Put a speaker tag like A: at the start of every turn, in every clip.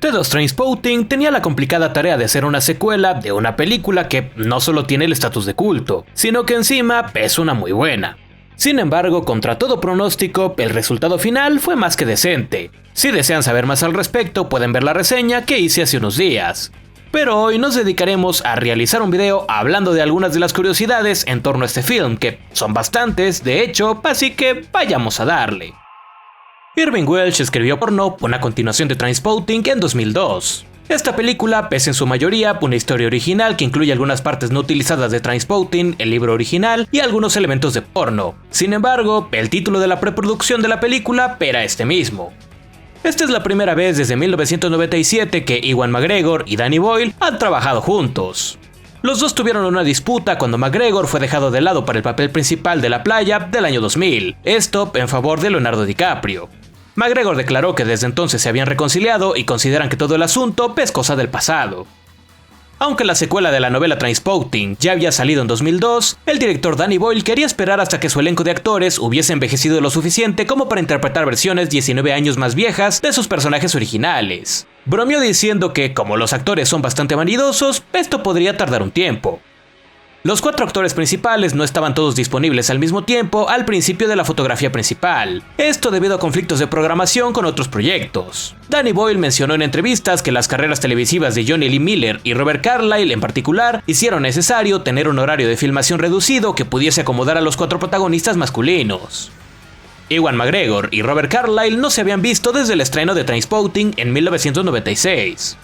A: Pseudo Trainspotting tenía la complicada tarea de ser una secuela de una película que no solo tiene el estatus de culto, sino que encima es una muy buena. Sin embargo, contra todo pronóstico, el resultado final fue más que decente. Si desean saber más al respecto, pueden ver la reseña que hice hace unos días. Pero hoy nos dedicaremos a realizar un video hablando de algunas de las curiosidades en torno a este film, que son bastantes, de hecho, así que vayamos a darle. Irving Welsh escribió Porno, una continuación de Trainspotting, en 2002. Esta película es en su mayoría una historia original que incluye algunas partes no utilizadas de Trainspotting, el libro original, y algunos elementos de Porno. Sin embargo, el título de la preproducción de la película era este mismo. Esta es la primera vez desde 1997 que Ewan McGregor y Danny Boyle han trabajado juntos. Los dos tuvieron una disputa cuando McGregor fue dejado de lado para el papel principal de La Playa del año 2000, esto en favor de Leonardo DiCaprio. McGregor declaró que desde entonces se habían reconciliado y consideran que todo el asunto es cosa del pasado. Aunque la secuela de la novela Trainspotting ya había salido en 2002, el director Danny Boyle quería esperar hasta que su elenco de actores hubiese envejecido lo suficiente como para interpretar versiones 19 años más viejas de sus personajes originales. Bromeó diciendo que, como los actores son bastante vanidosos, esto podría tardar un tiempo. Los 4 actores principales no estaban todos disponibles al mismo tiempo al principio de la fotografía principal, esto debido a conflictos de programación con otros proyectos. Danny Boyle mencionó en entrevistas que las carreras televisivas de Jonny Lee Miller y Robert Carlyle en particular hicieron necesario tener un horario de filmación reducido que pudiese acomodar a los 4 protagonistas masculinos. Ewan McGregor y Robert Carlyle no se habían visto desde el estreno de Trainspotting en 1996.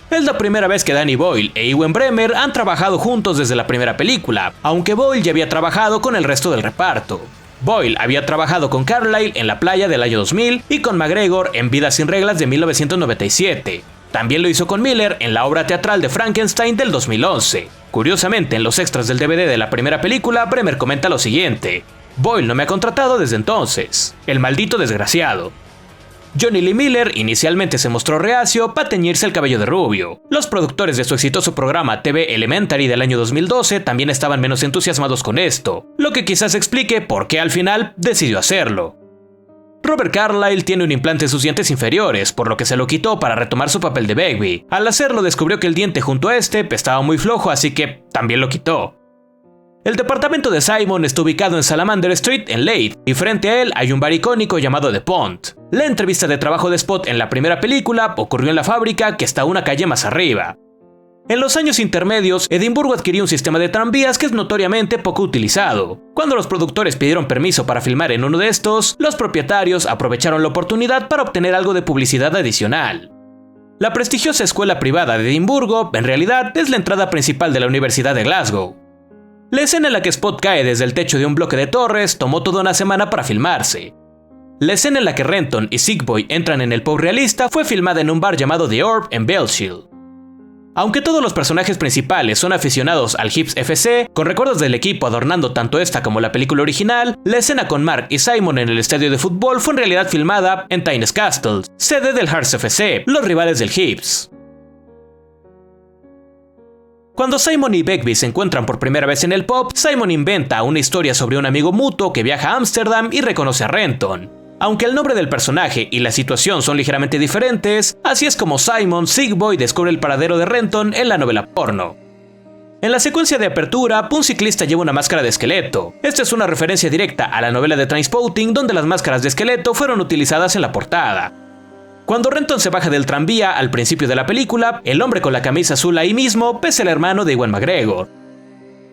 A: Es la primera vez que Danny Boyle e Ewen Bremner han trabajado juntos desde la primera película, aunque Boyle ya había trabajado con el resto del reparto. Boyle había trabajado con Carlyle en La Playa del año 2000 y con McGregor en Vidas sin reglas de 1997. También lo hizo con Miller en la obra teatral de Frankenstein del 2011. Curiosamente, en los extras del DVD de la primera película, Bremner comenta lo siguiente: Boyle no me ha contratado desde entonces. El maldito desgraciado. Jonny Lee Miller inicialmente se mostró reacio para teñirse el cabello de rubio. Los productores de su exitoso programa TV Elementary del año 2012 también estaban menos entusiasmados con esto, lo que quizás explique por qué al final decidió hacerlo. Robert Carlyle tiene un implante en sus dientes inferiores, por lo que se lo quitó para retomar su papel de Begbie. Al hacerlo descubrió que el diente junto a este estaba muy flojo, así que también lo quitó. El departamento de Simon está ubicado en Salamander Street en Leith, y frente a él hay un bar icónico llamado The Pond. La entrevista de trabajo de Spot en la primera película ocurrió en la fábrica, que está una calle más arriba. En los años intermedios, Edimburgo adquirió un sistema de tranvías que es notoriamente poco utilizado. Cuando los productores pidieron permiso para filmar en uno de estos, los propietarios aprovecharon la oportunidad para obtener algo de publicidad adicional. La prestigiosa escuela privada de Edimburgo, en realidad, es la entrada principal de la Universidad de Glasgow. La escena en la que Spot cae desde el techo de un bloque de torres tomó toda una semana para filmarse. La escena en la que Renton y Siegboy entran en el pub realista fue filmada en un bar llamado The Orb en Belchill. Aunque todos los personajes principales son aficionados al Hibs FC, con recuerdos del equipo adornando tanto esta como la película original, la escena con Mark y Simon en el estadio de fútbol fue en realidad filmada en Tynes Castle, sede del Hearts FC, los rivales del Hibs. Cuando Simon y Begbie se encuentran por primera vez en el pub, Simon inventa una historia sobre un amigo mutuo que viaja a Ámsterdam y reconoce a Renton. Aunque el nombre del personaje y la situación son ligeramente diferentes, así es como Simon Siegboy descubre el paradero de Renton en la novela porno. En la secuencia de apertura, un ciclista lleva una máscara de esqueleto. Esta es una referencia directa a la novela de Trainspotting, donde las máscaras de esqueleto fueron utilizadas en la portada. Cuando Renton se baja del tranvía al principio de la película, el hombre con la camisa azul ahí mismo es el hermano de Ewan McGregor.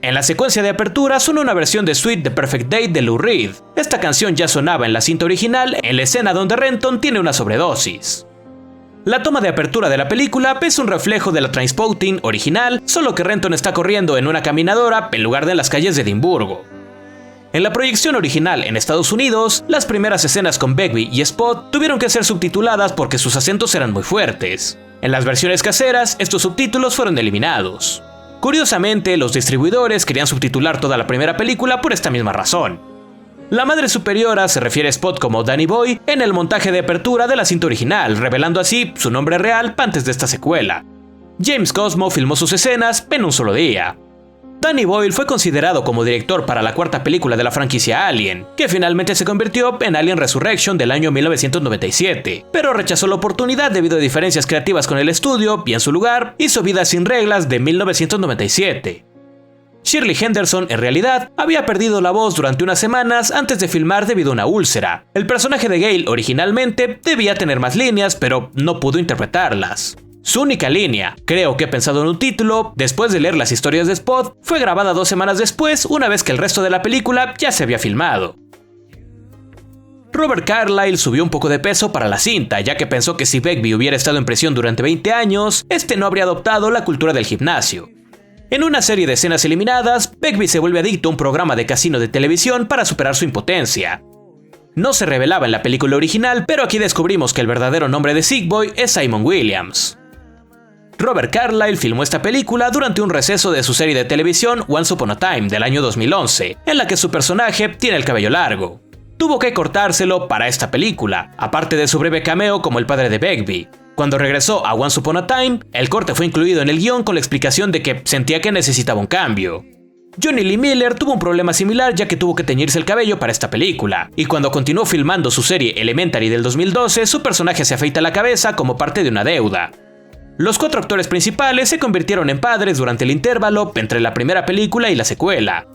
A: En la secuencia de apertura suena una versión de Sweet the Perfect Day de Lou Reed. Esta canción ya sonaba en la cinta original en la escena donde Renton tiene una sobredosis. La toma de apertura de la película es un reflejo de la Trainspotting original, solo que Renton está corriendo en una caminadora en lugar de en las calles de Edimburgo. En la proyección original en Estados Unidos, las primeras escenas con Begbie y Spot tuvieron que ser subtituladas porque sus acentos eran muy fuertes. En las versiones caseras, estos subtítulos fueron eliminados. Curiosamente, los distribuidores querían subtitular toda la primera película por esta misma razón. La Madre Superiora se refiere a Spot como Danny Boy en el montaje de apertura de la cinta original, revelando así su nombre real antes de esta secuela. James Cosmo filmó sus escenas en un solo día. Danny Boyle fue considerado como director para la cuarta película de la franquicia Alien, que finalmente se convirtió en Alien Resurrection del año 1997, pero rechazó la oportunidad debido a diferencias creativas con el estudio y en su lugar hizo Vidas sin reglas de 1997. Shirley Henderson, en realidad, había perdido la voz durante unas semanas antes de filmar debido a una úlcera. El personaje de Gale originalmente debía tener más líneas, pero no pudo interpretarlas. Su única línea, creo que he pensado en un título, después de leer las historias de Spot, fue grabada 2 semanas después, una vez que el resto de la película ya se había filmado. Robert Carlyle subió un poco de peso para la cinta, ya que pensó que si Begbie hubiera estado en prisión durante 20 años, este no habría adoptado la cultura del gimnasio. En una serie de escenas eliminadas, Begbie se vuelve adicto a un programa de casino de televisión para superar su impotencia. No se revelaba en la película original, pero aquí descubrimos que el verdadero nombre de Sick Boy es Simon Williams. Robert Carlyle filmó esta película durante un receso de su serie de televisión Once Upon a Time del año 2011, en la que su personaje tiene el cabello largo. Tuvo que cortárselo para esta película, aparte de su breve cameo como el padre de Begbie. Cuando regresó a Once Upon a Time, el corte fue incluido en el guión con la explicación de que sentía que necesitaba un cambio. Johnny Lee Miller tuvo un problema similar ya que tuvo que teñirse el cabello para esta película, y cuando continuó filmando su serie Elementary del 2012, su personaje se afeita la cabeza como parte de una deuda. Los 4 actores principales se convirtieron en padres durante el intervalo entre la primera película y la secuela.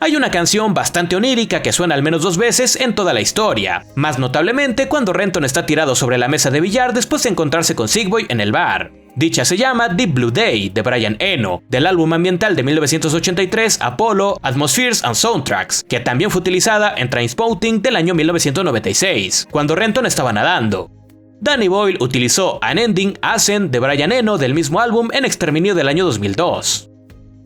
A: Hay una canción bastante onírica que suena al menos 2 veces en toda la historia, más notablemente cuando Renton está tirado sobre la mesa de billar después de encontrarse con Sick Boy en el bar. Dicha se llama Deep Blue Day, de Brian Eno, del álbum ambiental de 1983 Apollo, Atmospheres and Soundtracks, que también fue utilizada en Trainspotting del año 1996, cuando Renton estaba nadando. Danny Boyle utilizó Unending Ascent de Brian Eno del mismo álbum en Exterminio del año 2002.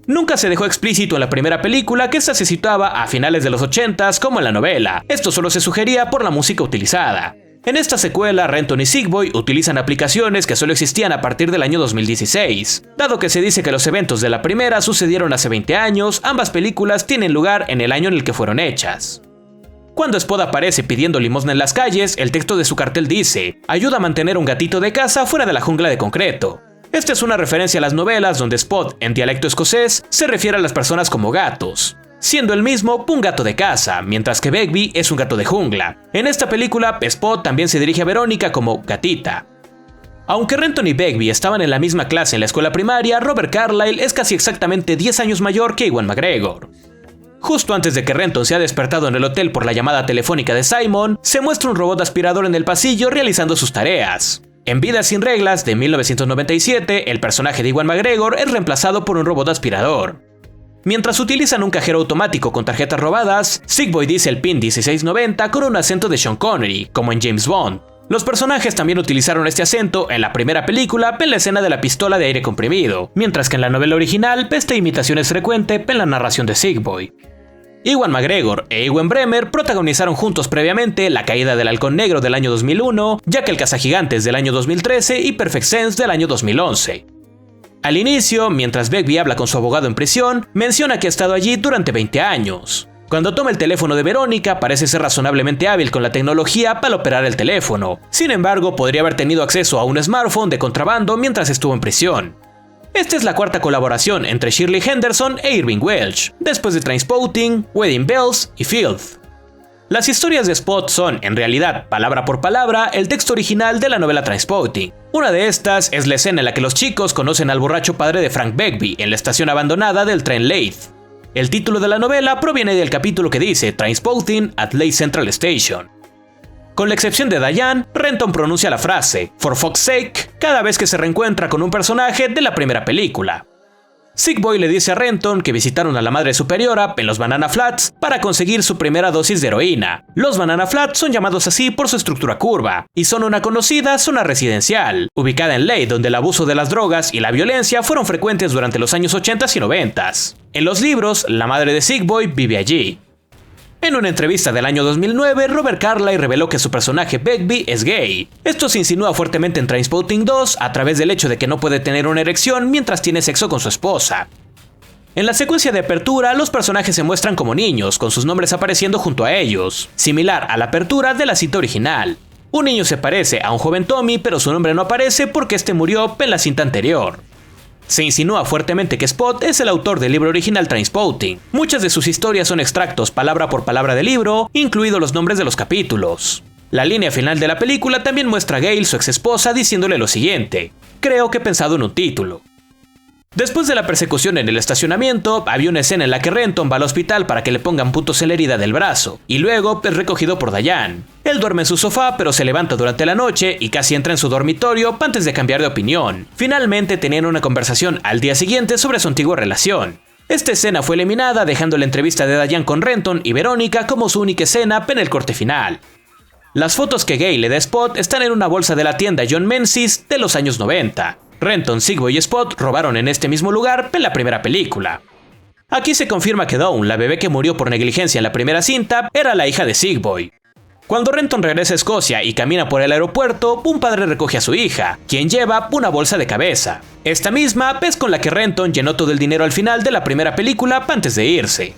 A: Nunca se dejó explícito en la primera película que esta se situaba a finales de los 80s como en la novela, esto solo se sugería por la música utilizada. En esta secuela, Renton y Sick Boy utilizan aplicaciones que solo existían a partir del año 2016. Dado que se dice que los eventos de la primera sucedieron hace 20 años, ambas películas tienen lugar en el año en el que fueron hechas. Cuando Spot aparece pidiendo limosna en las calles, el texto de su cartel dice: ayuda a mantener un gatito de casa fuera de la jungla de concreto. Esta es una referencia a las novelas donde Spot, en dialecto escocés, se refiere a las personas como gatos, siendo el mismo un gato de casa, mientras que Begbie es un gato de jungla. En esta película, Spot también se dirige a Verónica como gatita. Aunque Renton y Begbie estaban en la misma clase en la escuela primaria, Robert Carlyle es casi exactamente 10 años mayor que Ewan McGregor. Justo antes de que Renton sea despertado en el hotel por la llamada telefónica de Simon, se muestra un robot aspirador en el pasillo realizando sus tareas. En Vidas sin reglas de 1997, el personaje de Ewan McGregor es reemplazado por un robot aspirador. Mientras utilizan un cajero automático con tarjetas robadas, Sick Boy dice el PIN 1690 con un acento de Sean Connery, como en James Bond. Los personajes también utilizaron este acento en la primera película en la escena de la pistola de aire comprimido, mientras que en la novela original esta imitación es frecuente en la narración de Sick Boy. Ewan McGregor e Ewen Bremer protagonizaron juntos previamente La caída del halcón negro del año 2001, Jack el cazagigantes del año 2013 y Perfect Sense del año 2011. Al inicio, mientras Begbie habla con su abogado en prisión, menciona que ha estado allí durante 20 años. Cuando toma el teléfono de Verónica, parece ser razonablemente hábil con la tecnología para operar el teléfono. Sin embargo, podría haber tenido acceso a un smartphone de contrabando mientras estuvo en prisión. Esta es la cuarta colaboración entre Shirley Henderson e Irving Welsh, después de Trainspotting, Wedding Bells y Filth. Las historias de Spot son, en realidad, palabra por palabra, el texto original de la novela Trainspotting. Una de estas es la escena en la que los chicos conocen al borracho padre de Frank Begbie en la estación abandonada del tren Leith. El título de la novela proviene del capítulo que dice Trainspotting at Leith Central Station. Con la excepción de Diane, Renton pronuncia la frase "for fuck's sake" cada vez que se reencuentra con un personaje de la primera película. Sick Boy le dice a Renton que visitaron a la Madre Superiora en los Banana Flats para conseguir su primera dosis de heroína. Los Banana Flats son llamados así por su estructura curva, y son una conocida zona residencial, ubicada en Leith, donde el abuso de las drogas y la violencia fueron frecuentes durante los años 80s y 90s. En los libros, la madre de Sick Boy vive allí. En una entrevista del año 2009, Robert Carlyle reveló que su personaje Begbie es gay. Esto se insinúa fuertemente en Trainspotting 2 a través del hecho de que no puede tener una erección mientras tiene sexo con su esposa. En la secuencia de apertura, los personajes se muestran como niños, con sus nombres apareciendo junto a ellos, similar a la apertura de la cinta original. Un niño se parece a un joven Tommy, pero su nombre no aparece porque este murió en la cinta anterior. Se insinúa fuertemente que Spot es el autor del libro original Trainspotting. Muchas de sus historias son extractos palabra por palabra del libro, incluidos los nombres de los capítulos. La línea final de la película también muestra a Gale, su ex esposa, diciéndole lo siguiente: creo que he pensado en un título. Después de la persecución en el estacionamiento, había una escena en la que Renton va al hospital para que le pongan puntos en la herida del brazo, y luego es recogido por Diane. Él duerme en su sofá, pero se levanta durante la noche y casi entra en su dormitorio antes de cambiar de opinión. Finalmente tenían una conversación al día siguiente sobre su antigua relación. Esta escena fue eliminada, dejando la entrevista de Diane con Renton y Verónica como su única escena en el corte final. Las fotos que Gale le da a Spot están en una bolsa de la tienda John Menzies de los años 90. Renton, Sigboy y Spot robaron en este mismo lugar en la primera película. Aquí se confirma que Dawn, la bebé que murió por negligencia en la primera cinta, era la hija de Sigboy. Cuando Renton regresa a Escocia y camina por el aeropuerto, un padre recoge a su hija, quien lleva una bolsa de cabeza. Esta misma es con la que Renton llenó todo el dinero al final de la primera película antes de irse.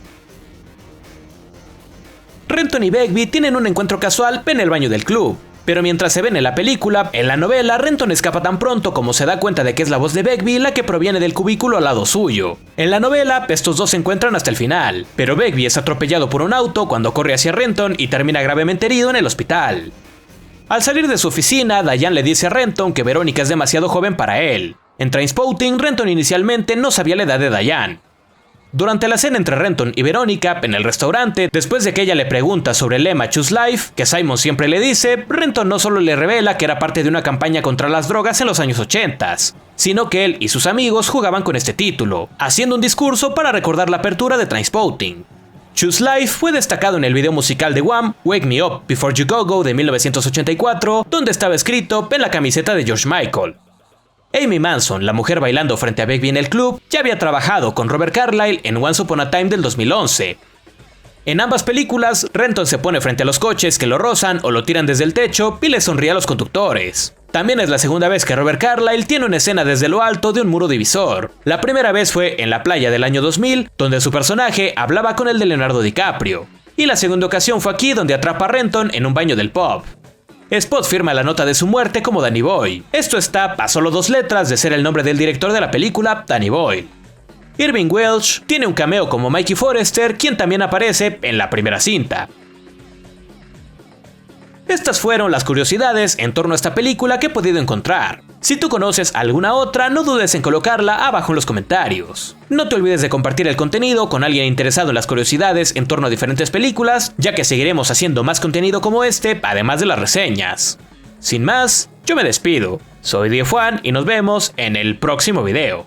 A: Renton y Begbie tienen un encuentro casual en el baño del club, pero mientras se ven en la película, en la novela Renton escapa tan pronto como se da cuenta de que es la voz de Begbie la que proviene del cubículo al lado suyo. En la novela, estos dos se encuentran hasta el final, pero Begbie es atropellado por un auto cuando corre hacia Renton y termina gravemente herido en el hospital. Al salir de su oficina, Diane le dice a Renton que Verónica es demasiado joven para él. En Trainspotting, Renton inicialmente no sabía la edad de Diane. Durante la cena entre Renton y Verónica en el restaurante, después de que ella le pregunta sobre el lema Choose Life, que Simon siempre le dice, Renton no solo le revela que era parte de una campaña contra las drogas en los años 80, sino que él y sus amigos jugaban con este título, haciendo un discurso para recordar la apertura de Trainspotting. Choose Life fue destacado en el video musical de Wham, Wake Me Up Before You Go Go de 1984, donde estaba escrito en la camiseta de George Michael. Amy Manson, la mujer bailando frente a Begbie en el club, ya había trabajado con Robert Carlyle en Once Upon a Time del 2011. En ambas películas, Renton se pone frente a los coches que lo rozan o lo tiran desde el techo y le sonríe a los conductores. También es la segunda vez que Robert Carlyle tiene una escena desde lo alto de un muro divisor. La primera vez fue en la playa del año 2000, donde su personaje hablaba con el de Leonardo DiCaprio. Y la segunda ocasión fue aquí, donde atrapa a Renton en un baño del pub. Spot firma la nota de su muerte como Danny Boyle. Esto está a solo 2 letras de ser el nombre del director de la película, Danny Boyle. Irving Welsh tiene un cameo como Mikey Forrester, quien también aparece en la primera cinta. Estas fueron las curiosidades en torno a esta película que he podido encontrar. Si tú conoces alguna otra, no dudes en colocarla abajo en los comentarios. No te olvides de compartir el contenido con alguien interesado en las curiosidades en torno a diferentes películas, ya que seguiremos haciendo más contenido como este, además de las reseñas. Sin más, yo me despido. Soy Diego Juan y nos vemos en el próximo video.